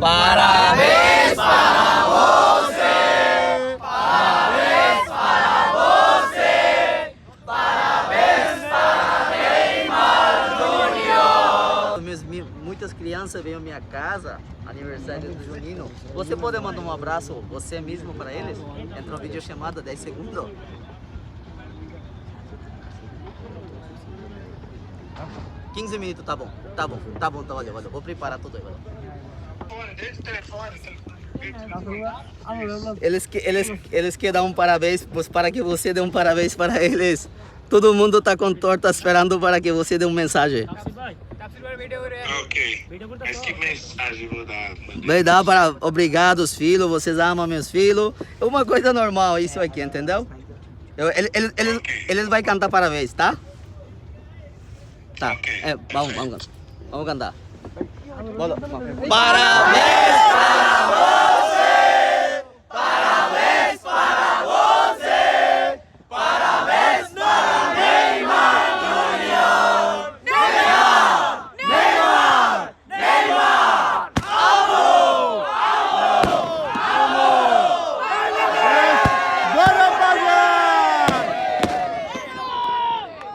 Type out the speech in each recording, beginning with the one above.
Parabéns para você. Parabéns para você. Parabéns para Neymar Júnior. Muitas crianças vêm à minha casa, aniversário do Junino. Você pode mandar um abraço você mesmo para eles? Entra uma videochamada 10 segundos. 15 minutos, tá bom. Valeu. Vou preparar tudo aí, valeu. Eles querem dar um parabéns, para que você dê um parabéns para eles. Todo mundo está com torta esperando para que você dê uma mensagem. Ok. Mas que mensagem vou dar? Vai dar para obrigado, filhos, vocês amam meus filhos. É uma coisa normal isso aqui, entendeu? Eles vão cantar parabéns, tá? Tá, vamos cantar. Parabéns para você! Parabéns para você! Parabéns para Neymar Júnior! Neymar! Amo! Bora, rapaziada!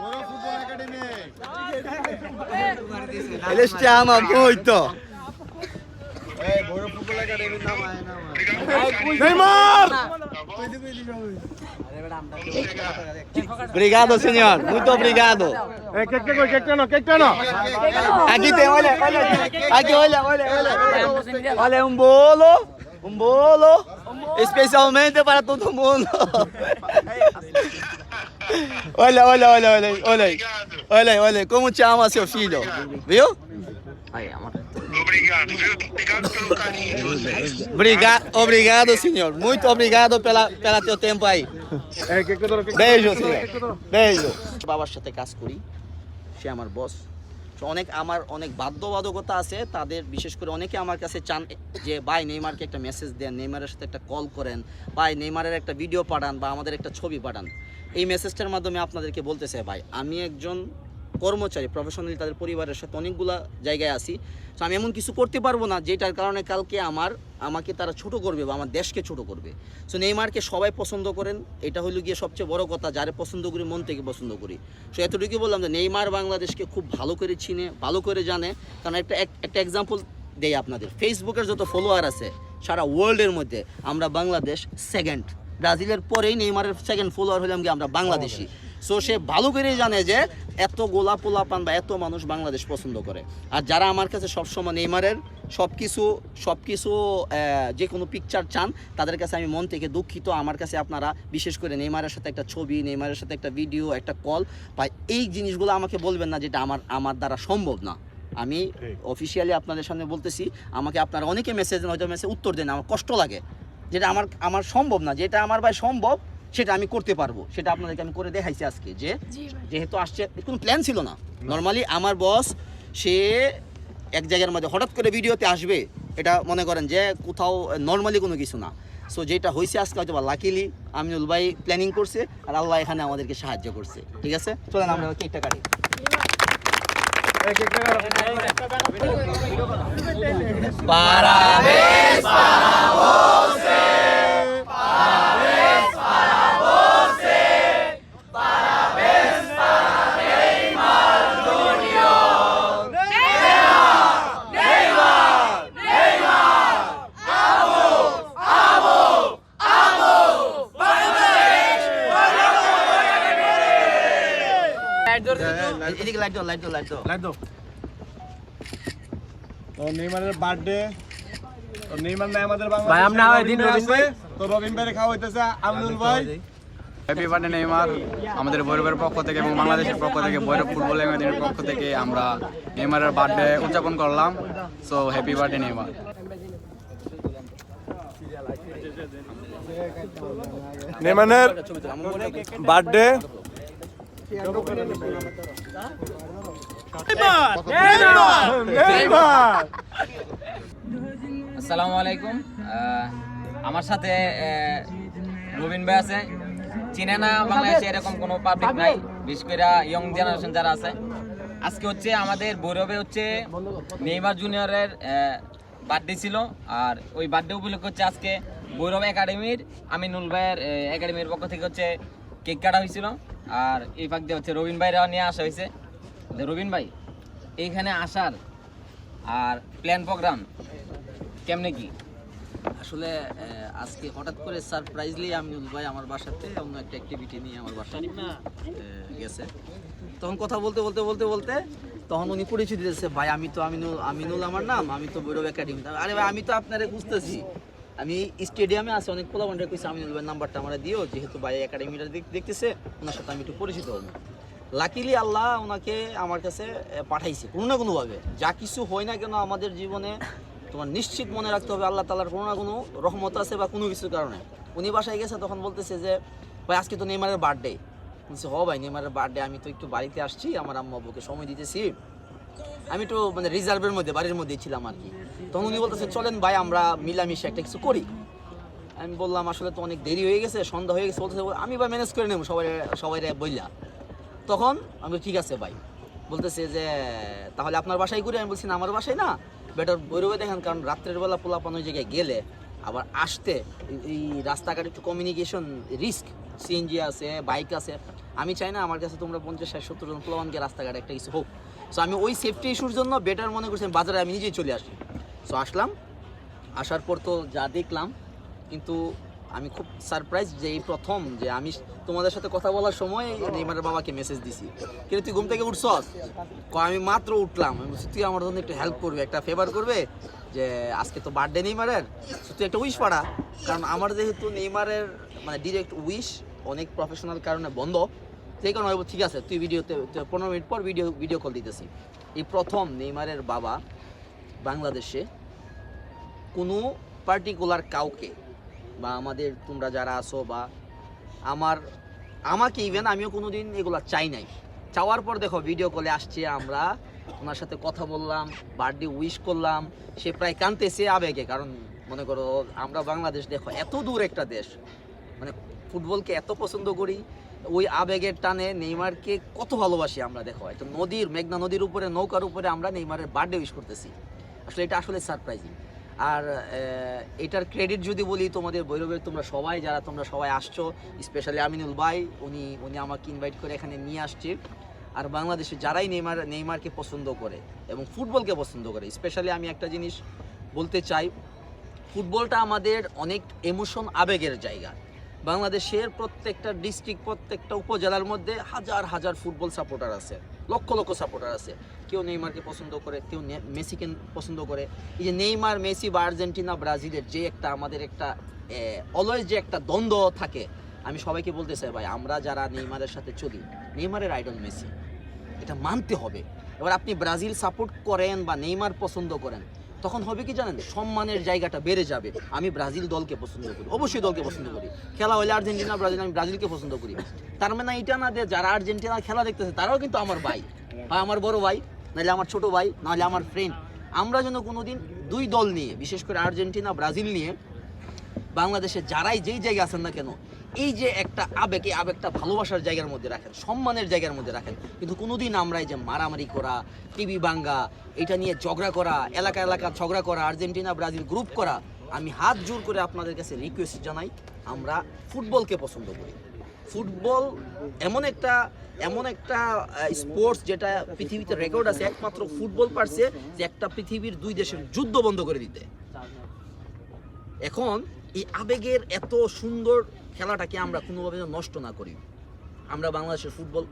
Bora, Futebol Academy! Eles te amam muito! Bora, Futebol Academy, não vai. Neymar! Obrigado, senhor. Muito obrigado. Que no? Aqui tem, olha. Aqui, olha. Olha, um bolo. Especialmente para todo mundo. Olha. Olha, como te ama seu filho. Viu? Obrigado, viu? Obrigado pelo carinho de vocês. Obrigado, senhor. Muito obrigado pela teu tempo aí. Beijo, senhor. Beijo. বাবার সাথে কাজ করি, সে আমার বস। আমার অনেক বাধ্যবাধকতা আছে, তাদের বিশেষ করে অনেকে আমার কাছে চান যে ভাই নেইমারকে একটা মেসেজ দেন, নেইমারের সাথে একটা কল করেন, ভাই নেইমারের একটা ভিডিও পাঠান বা আমাদের একটা ছবি পাঠান। এই মেসেজটার মাধ্যমে আপনাদেরকে বলতে চাই ভাই, আমি একজন কর্মচারী, প্রফেশনালি তাদের পরিবারের সাথে অনেকগুলা জায়গায় আছি। তো আমি এমন কিছু করতে পারবো না যেটার কারণে কালকে আমাকে তারা ছোট করবে বা আমার দেশকে ছোট করবে। সো নেইমারকে সবাই পছন্দ করেন, এটা হলো গিয়ে সবচেয়ে বড় কথা, যারে পছন্দ করি মন থেকে পছন্দ করি। সো এতটুকুই বললাম যে নেইমার বাংলাদেশকে খুব ভালো করে চিনে, ভালো করে জানে। কারণ একটা এক্সাম্পল দেই আপনাদের, ফেসবুকের যত ফলোয়ার আছে সারা ওয়ার্ল্ডের মধ্যে আমরা বাংলাদেশ সেকেন্ড, ব্রাজিলের পরেই নেইমারের সেকেন্ড ফলোয়ার হলাম গিয়ে আমরা বাংলাদেশি। সো সে ভালো করেই জানে যে এত গোলাপোলাপান বা এত মানুষ বাংলাদেশ পছন্দ করে। আর যারা আমার কাছে সবসময় নেইমারের সব কিছু যে কোনো পিকচার চান, তাদের কাছে আমি মন থেকে দুঃখিত। আমার কাছে আপনারা বিশেষ করে নেইমারের সাথে একটা ছবি, নেইমারের সাথে একটা ভিডিও, একটা কল বা এই জিনিসগুলো আমাকে বলবেন না, যেটা আমার দ্বারা সম্ভব না। আমি অফিসিয়ালি আপনাদের সামনে বলতেছি, আমাকে আপনারা অনেকে হয়তো মেসেজ উত্তর দেন, আমার কষ্ট লাগে, যেটা আমার সম্ভব না। যেটা আমার ভাই সম্ভব সেটা আমি করতে পারবো, সেটা আপনাদেরকে আমি করে দেখাইছি আজকে। যেহেতু আসছে, কোনো প্ল্যান ছিল না। নর্মালি আমার বস সে এক জায়গার মধ্যে হঠাৎ করে ভিডিওতে আসবে, এটা মনে করেন যে কোথাও নর্মালি কোনো কিছু না। সো যেটা হয়েছে আজকে হয়তো বা লাকিলি আমিনুল ভাই প্ল্যানিং করছে আর আল্লাহ এখানে আমাদেরকে সাহায্য করছে। ঠিক আছে, চলেন আমরা কেকটা কাটি। Parabéns para você. Parabéns para você. Parabéns para Neymar Júnior. Neymar. Amo. এদিকে লাইট দাও। তো নেইমারের বার্থডে, তো নেইমার নাই আমাদের ভাই বাংলাদেশে, আমরা দিন রবিন ভাই, তো রবিন ভাই খাওয়া হইতেছে আমিনুল ভাই। Happy birthday Neymar. আমাদের ভৈরবের পক্ষ থেকে এবং বাংলাদেশের পক্ষ থেকে, ভৈরব ফুটবল একাডেমির পক্ষ থেকে আমরা নেইমারের বার্থডে উদযাপন করলাম। So happy birthday Neymar. নেইমারের বার্থডে আসসালামু আলাইকুম। আমার সাথে রবিন ভাই আছে। চিনে না বাংলাদেশে এরকম কোনো পাবলিক নাই, বিশেষ করে ইয়ং জেনারেশন যারা আছে। আজকে হচ্ছে আমাদের ভৈরবে হচ্ছে নেইমার জুনিয়রের বার্থডে ছিল, আর ওই বার্থডে উপলক্ষে হচ্ছে আজকে ভৈরব একাডেমির আমিনুল ভাইয়ের একাডেমির পক্ষ থেকে হচ্ছে কেক কাটা হয়েছিল। আর এই ফাঁক দিয়ে হচ্ছে রবিন ভাইরাও নিয়ে আসা হয়েছে। রবিন ভাই, এইখানে আসার আর প্ল্যান প্রোগ্রাম কেমনে কি? আসলে আজকে হঠাৎ করে সারপ্রাইজলি আমিনুল ভাই আমার বাসাতে অন্য একটা অ্যাক্টিভিটি নিয়ে আমার বাসায় গেছে। তখন কথা বলতে বলতে বলতে বলতে তখন উনি পরিচয় দিতেছে, ভাই আমি তো আমিনুল আমার নাম, আমি তো ভৈরব একাডেমি। আরে ভাই, আমি তো আপনারে বুঝতেছি, আমি স্টেডিয়ামে আছি, অনেক পোলাবান্ডার কইছে আমিনুল ভাইয়ের নাম্বারটা আমরা দিও, যেহেতু ভাই একাডেমিটা দেখতেছে, ওনার সাথে আমি একটু পরিচিত হব। লাকিলি আল্লাহ ওনাকে আমার কাছে পাঠাইছে কোনো না কোনোভাবে। যা কিছু হয় না কেন আমাদের জীবনে তোমার নিশ্চিত মনে রাখতে হবে আল্লাহ তাআলার কোনো না কোনো রহমত আছে বা কোনো কিছুর কারণে। উনি বাসায় গেছে, তখন বলতেছে যে ভাই আজকে তো নেইমারের বার্থডে। বলছে হ ভাই, নেইমারের বার্থডে, আমি তো একটু বাড়িতে আসছি, আমার আম্মা আব্বুকে সময় দিতেছি, আমি একটু মানে রিজার্ভের মধ্যে বাড়ির মধ্যেই ছিলাম আর কি। তখন উনি বলতেছে চলেন ভাই আমরা মিলামিশে একটা কিছু করি। আমি বললাম আসলে তো অনেক দেরি হয়ে গেছে, সন্ধ্যা হয়ে গেছে। বলতেছে আমি ভাই ম্যানেজ করে নেব সবাই বললা। তখন আমি ঠিক আছে ভাই। বলতেছে যে তাহলে আপনার বাসায় করি। আমি বলছি না, আমার বাসায় না, বেটার ভৈরবে দেখেন, কারণ রাত্রের বেলা পোলাপান ওই জায়গায় গেলে আবার আসতে এই রাস্তাঘাটে একটু কমিউনিকেশন রিস্ক, সিএনজি আছে, বাইক আছে। আমি চাই না আমার কাছে তোমরা 50-60-70 জন পোলাপানকে রাস্তাঘাটে একটা কিছু হোক। সো আমি ওই সেফটি ইস্যুর জন্য বেটার মনে করছি বাজারে আমি নিজেই চলে আসি। সো আসলাম, আসার পর তো যা দেখলাম, কিন্তু আমি খুব সারপ্রাইজ যে এই প্রথম যে আমি তোমাদের সাথে কথা বলার সময় নেইমারের বাবাকে মেসেজ দিছি, কিন্তু তুই ঘুম থেকে উঠছস? আমি মাত্র উঠলাম। আমি বলছি তুই আমার জন্য একটু হেল্প করবে, একটা ফেভার করবে, যে আজকে তো বার্থডে নেইমারের, তুই একটা উইশ পাড়া। কারণ আমার যেহেতু নেইমারের মানে ডিরেক্ট উইশ অনেক প্রফেশনাল কারণে বন্ধ, সেই কারণে ঠিক আছে তুই ভিডিওতে 15 মিনিট পর ভিডিও কল দিতেছি। এই প্রথম নেইমারের বাবা বাংলাদেশে কোনো পার্টিকুলার কাউকে বা আমাদের তোমরা যারা আসো বা আমাকে ইভেন আমিও কোনো দিন এগুলো চাই নাই। চাওয়ার পর দেখো ভিডিও কলে আসছে, আমরা ওনার সাথে কথা বললাম, বার্থডে উইশ করলাম, সে প্রায় কাঁদতেছে আবেগে। কারণ মনে করো আমরা বাংলাদেশ দেখো এত দূর একটা দেশ, মানে ফুটবলকে এত পছন্দ করি, ওই আবেগের টানে নেইমারকে কত ভালোবাসি আমরা। দেখো একটা নদীর, মেঘনা নদীর উপরে নৌকার উপরে আমরা নেইমারের বার্থডে উইশ করতেছি। আসলে এটা আসলে সারপ্রাইজিং। আর এটার ক্রেডিট যদি বলি তোমাদের ভৈরবের তোমরা সবাই আসছো, স্পেশালি আমিনুল ভাই, উনি আমাকে ইনভাইট করে এখানে নিয়ে আসছে। আর বাংলাদেশে যারাই নেইমারকে পছন্দ করে এবং ফুটবলকে পছন্দ করে, স্পেশালি আমি একটা জিনিস বলতে চাই, ফুটবলটা আমাদের অনেক ইমোশন, আবেগের জায়গা। বাংলাদেশের প্রত্যেকটা ডিস্ট্রিক্ট, প্রত্যেকটা উপজেলার মধ্যে হাজার হাজার ফুটবল সাপোর্টার আছে, লক্ষ লক্ষ সাপোর্টার আছে। কেউ নেইমারকে পছন্দ করে, কেউ মেসিকে পছন্দ করে। এই যে নেইমার, মেসি বা আর্জেন্টিনা, ব্রাজিলের যে একটা আমাদের একটা অলওয়েজ যে একটা দ্বন্দ্ব থাকে, আমি সবাইকে বলতে চাই ভাই আমরা যারা নেইমারের সাথে চলি, নেইমারের আইডল মেসি, এটা মানতে হবে। এবার আপনি ব্রাজিল সাপোর্ট করেন বা নেইমার পছন্দ করেন, তখন হবে কি জানেন, সম্মানের জায়গাটা বেড়ে যাবে। আমি ব্রাজিল দলকে পছন্দ করি, অবশ্যই দলকে পছন্দ করি। খেলা হলে আর্জেন্টিনা, ব্রাজিল, আমি ব্রাজিলকে পছন্দ করি। তার মানে এটা না যে যারা আর্জেন্টিনা খেলা দেখতেছে তারাও কিন্তু আমার ভাই, হয় আমার বড় ভাই, নাহলে আমার ছোট ভাই, নাহলে আমার ফ্রেন্ড। আমরা যেন কোনোদিন দুই দল নিয়ে, বিশেষ করে আর্জেন্টিনা, ব্রাজিল নিয়ে বাংলাদেশে যারাই যেই জায়গায় আছেন না কেন, এই যে একটা আবেগ, এই আবেগটা ভালোবাসার জায়গার মধ্যে রাখেন, সম্মানের জায়গার মধ্যে রাখেন। কিন্তু কোনোদিন আমরা এই যে মারামারি করা, টিভি ভাঙ্গা, এটা নিয়ে ঝগড়া করা, এলাকা ঝগড়া করা, আর্জেন্টিনা ব্রাজিল গ্রুপ করা, আমি হাত জোর করে আপনাদের কাছে রিকোয়েস্ট জানাই, আমরা ফুটবলকে পছন্দ করি। ফুটবল এমন একটা স্পোর্টস যেটা পৃথিবীতে রেকর্ড আছে, একমাত্র ফুটবল পারছে যে একটা পৃথিবীর দুই দেশের যুদ্ধ বন্ধ করে দিতে। এখন এই আবেগের এত সুন্দর খেলাটাকে আমরা কোনোভাবে নষ্ট না করি। আমরা বাংলাদেশের ফুটবল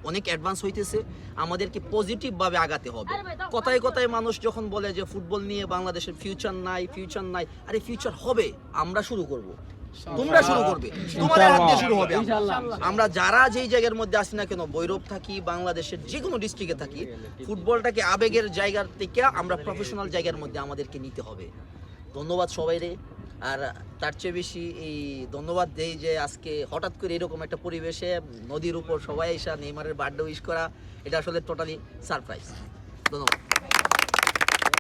অনেক অ্যাডভান্স হইতেছে, আমাদেরকে পজিটিভভাবে আগাতে হবে। কথায় কথায় মানুষ যখন বলে যে ফুটবল নিয়ে বাংলাদেশের ফিউচার নাই, আরে ফিউচার হবে, আমরা শুরু করব, তোমরা শুরু করবে, তোমাদের হাত দিয়ে শুরু হবে। আমরা যারা যেই জায়গার মধ্যে আসি না কেন, ভৈরব থাকি, বাংলাদেশের যে কোনো ডিস্ট্রিক্টে থাকি, ফুটবলটাকে আবেগের জায়গার থেকে আমরা প্রফেশনাল জায়গার মধ্যে আমাদেরকে নিতে হবে। ধন্যবাদ সবাইরে। আর তার চেয়ে বেশি এই ধন্যবাদ দেই যে আজকে হঠাৎ করে এরকম একটা পরিবেশে নদীর উপর সবাই এসে নেইমারের বার্থডে উইশ করা, এটা আসলে টোটালি সারপ্রাইজ। ধন্যবাদ।